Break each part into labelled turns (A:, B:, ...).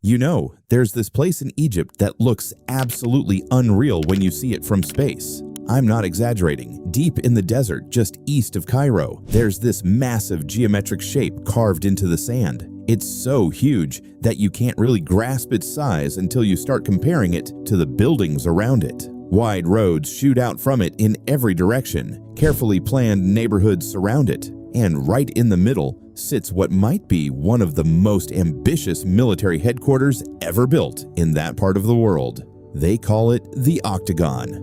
A: You know, there's this place in Egypt that looks absolutely unreal when you see it from space. I'm not exaggerating. Deep in the desert, just east of Cairo, there's this massive geometric shape carved into the sand. It's so huge that you can't really grasp its size until you start comparing it to the buildings around it. Wide roads shoot out from it in every direction. Carefully planned neighborhoods surround it. And right in the middle sits what might be one of the most ambitious military headquarters ever built in that part of the world. They call it the Octagon.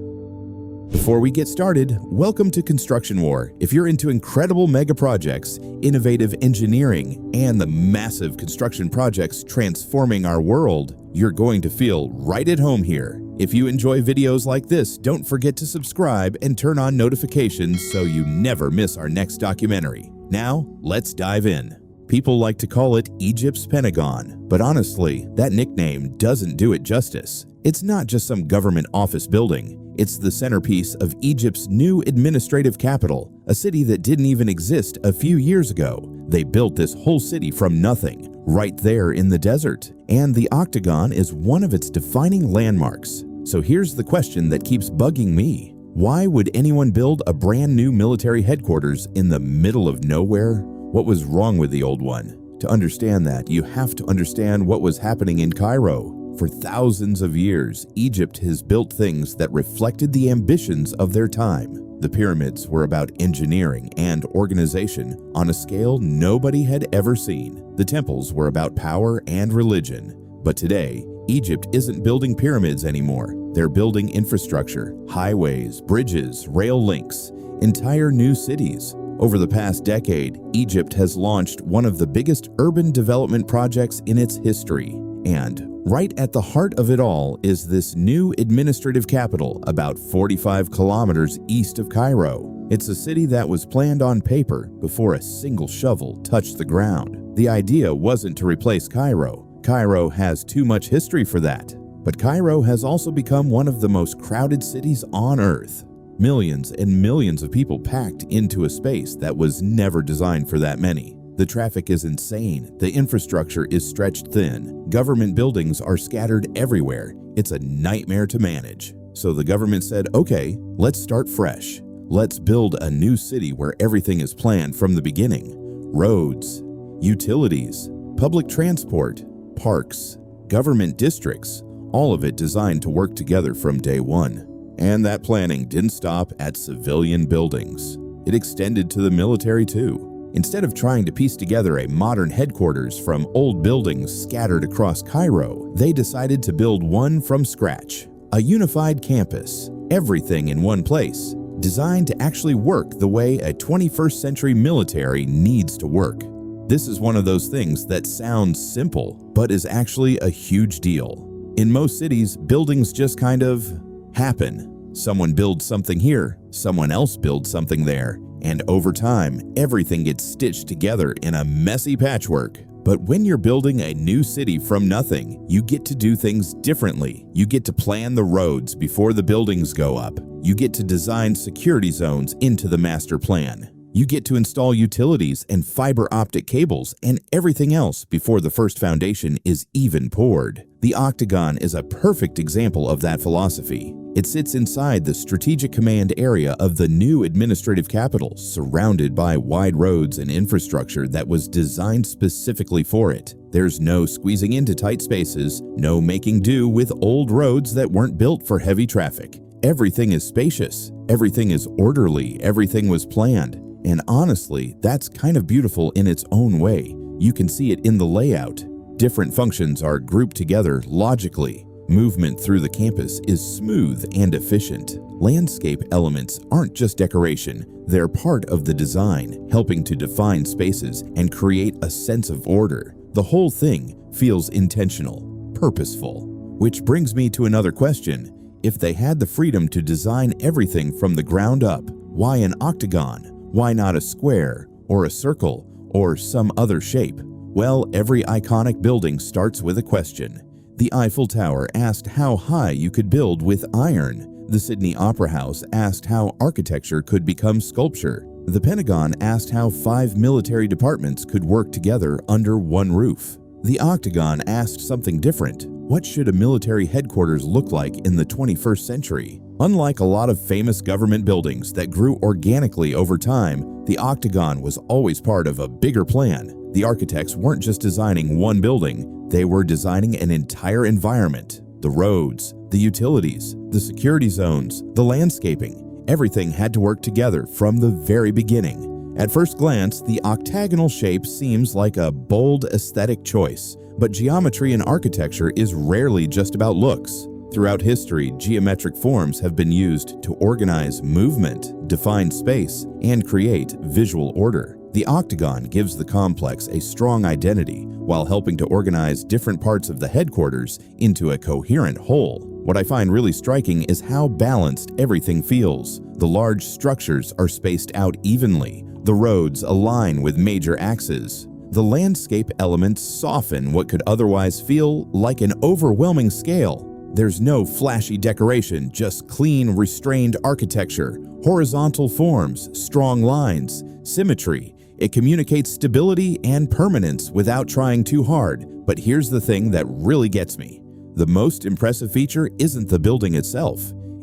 A: Before we get started, welcome to Construction War. If you're into incredible mega projects, innovative engineering, and the massive construction projects transforming our world, you're going to feel right at home here. If you enjoy videos like this, don't forget to subscribe and turn on notifications so you never miss our next documentary. Now, let's dive in. People like to call it Egypt's Pentagon, but honestly, that nickname doesn't do it justice. It's not just some government office building. It's the centerpiece of Egypt's new administrative capital, a city that didn't even exist a few years ago. They built this whole city from nothing, right there in the desert. And the Octagon is one of its defining landmarks. So here's the question that keeps bugging me. Why would anyone build a brand new military headquarters in the middle of nowhere? What was wrong with the old one? To understand that, you have to understand what was happening in Cairo. For thousands of years, Egypt has built things that reflected the ambitions of their time. The pyramids were about engineering and organization on a scale nobody had ever seen. The temples were about power and religion. But today, Egypt isn't building pyramids anymore. They're building infrastructure, highways, bridges, rail links, entire new cities. Over the past decade, Egypt has launched one of the biggest urban development projects in its history. And right at the heart of it all is this new administrative capital about 45 kilometers east of Cairo. It's a city that was planned on paper before a single shovel touched the ground. The idea wasn't to replace Cairo. Cairo has too much history for that. But Cairo has also become one of the most crowded cities on Earth. Millions and millions of people packed into a space that was never designed for that many. The traffic is insane. The infrastructure is stretched thin. Government buildings are scattered everywhere. It's a nightmare to manage. So the government said, okay, let's start fresh. Let's build a new city where everything is planned from the beginning. Roads, utilities, public transport, parks, government districts, all of it designed to work together from day one. And that planning didn't stop at civilian buildings. It extended to the military too. Instead of trying to piece together a modern headquarters from old buildings scattered across Cairo, they decided to build one from scratch. A unified campus, everything in one place, designed to actually work the way a 21st century military needs to work. This is one of those things that sounds simple, but is actually a huge deal. In most cities, buildings just kind of happen. Someone builds something here, someone else builds something there, and over time, everything gets stitched together in a messy patchwork. But when you're building a new city from nothing, you get to do things differently. You get to plan the roads before the buildings go up. You get to design security zones into the master plan. You get to install utilities and fiber optic cables and everything else before the first foundation is even poured. The Octagon is a perfect example of that philosophy. It sits inside the strategic command area of the new administrative capital, surrounded by wide roads and infrastructure that was designed specifically for it. There's no squeezing into tight spaces, no making do with old roads that weren't built for heavy traffic. Everything is spacious, everything is orderly, everything was planned. And honestly, that's kind of beautiful in its own way. You can see it in the layout. Different functions are grouped together logically. Movement through the campus is smooth and efficient. Landscape elements aren't just decoration, they're part of the design, helping to define spaces and create a sense of order. The whole thing feels intentional, purposeful. Which brings me to another question. If they had the freedom to design everything from the ground up, why an octagon? Why not a square, or a circle, or some other shape? Well, every iconic building starts with a question. The Eiffel Tower asked how high you could build with iron. The Sydney Opera House asked how architecture could become sculpture. The Pentagon asked how 5 military departments could work together under one roof. The Octagon asked something different. What should a military headquarters look like in the 21st century? Unlike a lot of famous government buildings that grew organically over time, the Octagon was always part of a bigger plan. The architects weren't just designing one building, they were designing an entire environment. The roads, the utilities, the security zones, the landscaping, everything had to work together from the very beginning. At first glance, the octagonal shape seems like a bold aesthetic choice, but geometry in architecture is rarely just about looks. Throughout history, geometric forms have been used to organize movement, define space, and create visual order. The octagon gives the complex a strong identity while helping to organize different parts of the headquarters into a coherent whole. What I find really striking is how balanced everything feels. The large structures are spaced out evenly. The roads align with major axes. The landscape elements soften what could otherwise feel like an overwhelming scale. There's no flashy decoration, just clean, restrained architecture, horizontal forms, strong lines, symmetry. It communicates stability and permanence without trying too hard. But here's the thing that really gets me. The most impressive feature isn't the building itself.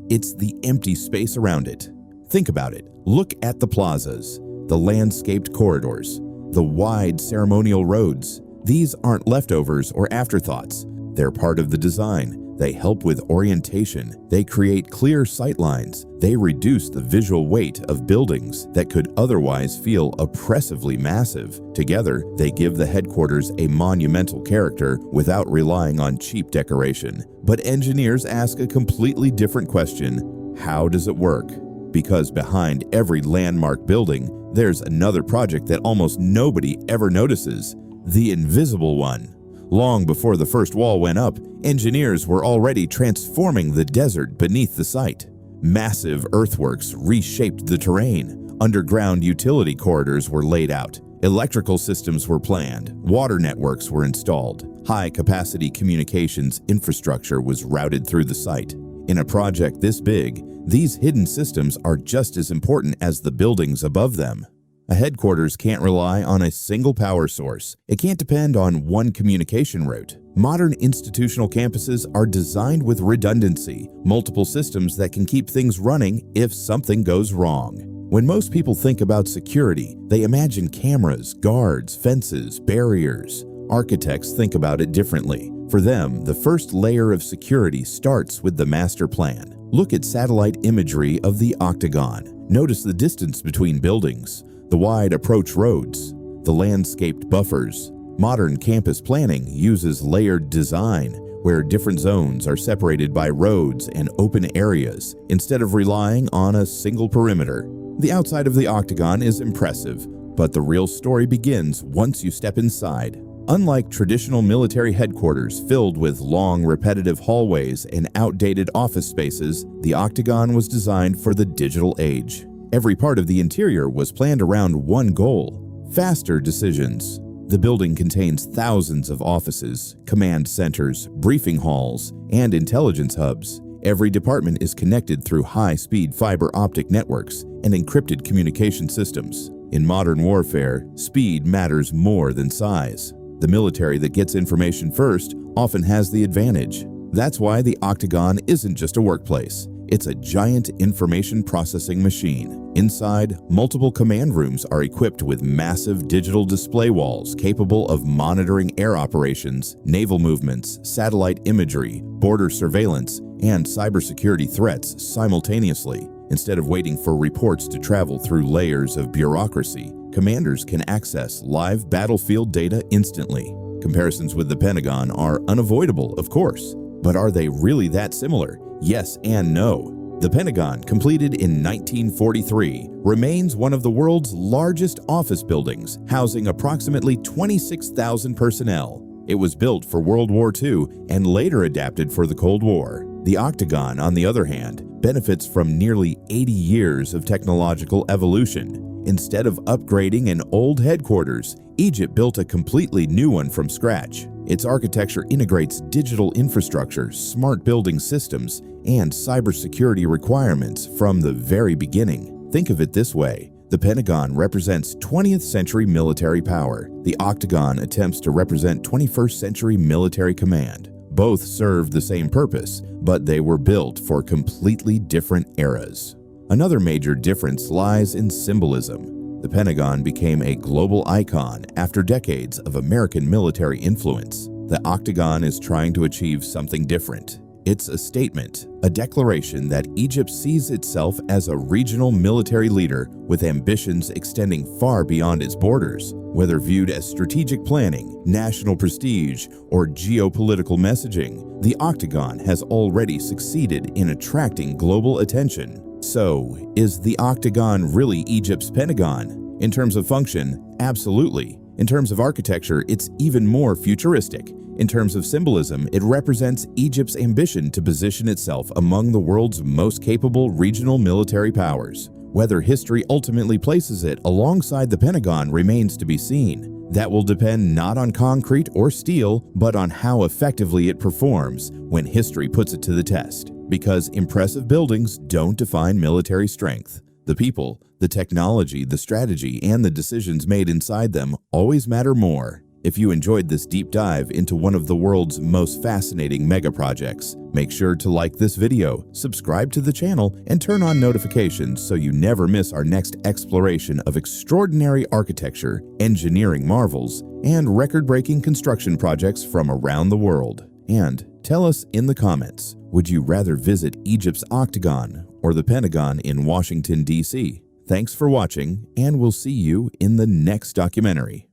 A: It's the empty space around it. Think about it. Look at the plazas, the landscaped corridors, the wide ceremonial roads. These aren't leftovers or afterthoughts. They're part of the design. They help with orientation. They create clear sightlines. They reduce the visual weight of buildings that could otherwise feel oppressively massive. Together, they give the headquarters a monumental character without relying on cheap decoration. But engineers ask a completely different question. How does it work? Because behind every landmark building, there's another project that almost nobody ever notices, the invisible one. Long before the first wall went up, engineers were already transforming the desert beneath the site. Massive earthworks reshaped the terrain. Underground utility corridors were laid out. Electrical systems were planned. Water networks were installed. High-capacity communications infrastructure was routed through the site. In a project this big, these hidden systems are just as important as the buildings above them. A headquarters can't rely on a single power source. It can't depend on one communication route. Modern institutional campuses are designed with redundancy, multiple systems that can keep things running if something goes wrong. When most people think about security, they imagine cameras, guards, fences, barriers. Architects think about it differently. For them, the first layer of security starts with the master plan. Look at satellite imagery of the Octagon. Notice the distance between buildings, the wide approach roads, the landscaped buffers. Modern campus planning uses layered design, where different zones are separated by roads and open areas, instead of relying on a single perimeter. The outside of the Octagon is impressive, but the real story begins once you step inside. Unlike traditional military headquarters filled with long, repetitive hallways and outdated office spaces, the Octagon was designed for the digital age. Every part of the interior was planned around one goal: faster decisions. The building contains thousands of offices, command centers, briefing halls, and intelligence hubs. Every department is connected through high-speed fiber optic networks and encrypted communication systems. In modern warfare, speed matters more than size. The military that gets information first often has the advantage. That's why the Octagon isn't just a workplace. It's a giant information processing machine. Inside, multiple command rooms are equipped with massive digital display walls capable of monitoring air operations, naval movements, satellite imagery, border surveillance, and cybersecurity threats simultaneously. Instead of waiting for reports to travel through layers of bureaucracy, commanders can access live battlefield data instantly. Comparisons with the Pentagon are unavoidable, of course. But are they really that similar? Yes and no. The Pentagon, completed in 1943, remains one of the world's largest office buildings, housing approximately 26,000 personnel. It was built for World War II and later adapted for the Cold War. The Octagon, on the other hand, benefits from nearly 80 years of technological evolution. Instead of upgrading an old headquarters, Egypt built a completely new one from scratch. Its architecture integrates digital infrastructure, smart building systems, and cybersecurity requirements from the very beginning. Think of it this way: The Pentagon represents 20th century military power. The Octagon attempts to represent 21st century military command. Both serve the same purpose, but they were built for completely different eras. Another major difference lies in symbolism. The Pentagon became a global icon after decades of American military influence. The Octagon is trying to achieve something different. It's a statement, a declaration that Egypt sees itself as a regional military leader with ambitions extending far beyond its borders. Whether viewed as strategic planning, national prestige, or geopolitical messaging, the Octagon has already succeeded in attracting global attention. So, is the Octagon really Egypt's Pentagon? In terms of function, absolutely. In terms of architecture, it's even more futuristic. In terms of symbolism, it represents Egypt's ambition to position itself among the world's most capable regional military powers. Whether history ultimately places it alongside the Pentagon remains to be seen. That will depend not on concrete or steel, but on how effectively it performs when history puts it to the test. Because impressive buildings don't define military strength. The people, the technology, the strategy, and the decisions made inside them always matter more. If you enjoyed this deep dive into one of the world's most fascinating mega projects, make sure to like this video, subscribe to the channel, and turn on notifications so you never miss our next exploration of extraordinary architecture, engineering marvels, and record-breaking construction projects from around the world. And tell us in the comments, would you rather visit Egypt's Octagon or the Pentagon in Washington, D.C.? Thanks for watching, and we'll see you in the next documentary.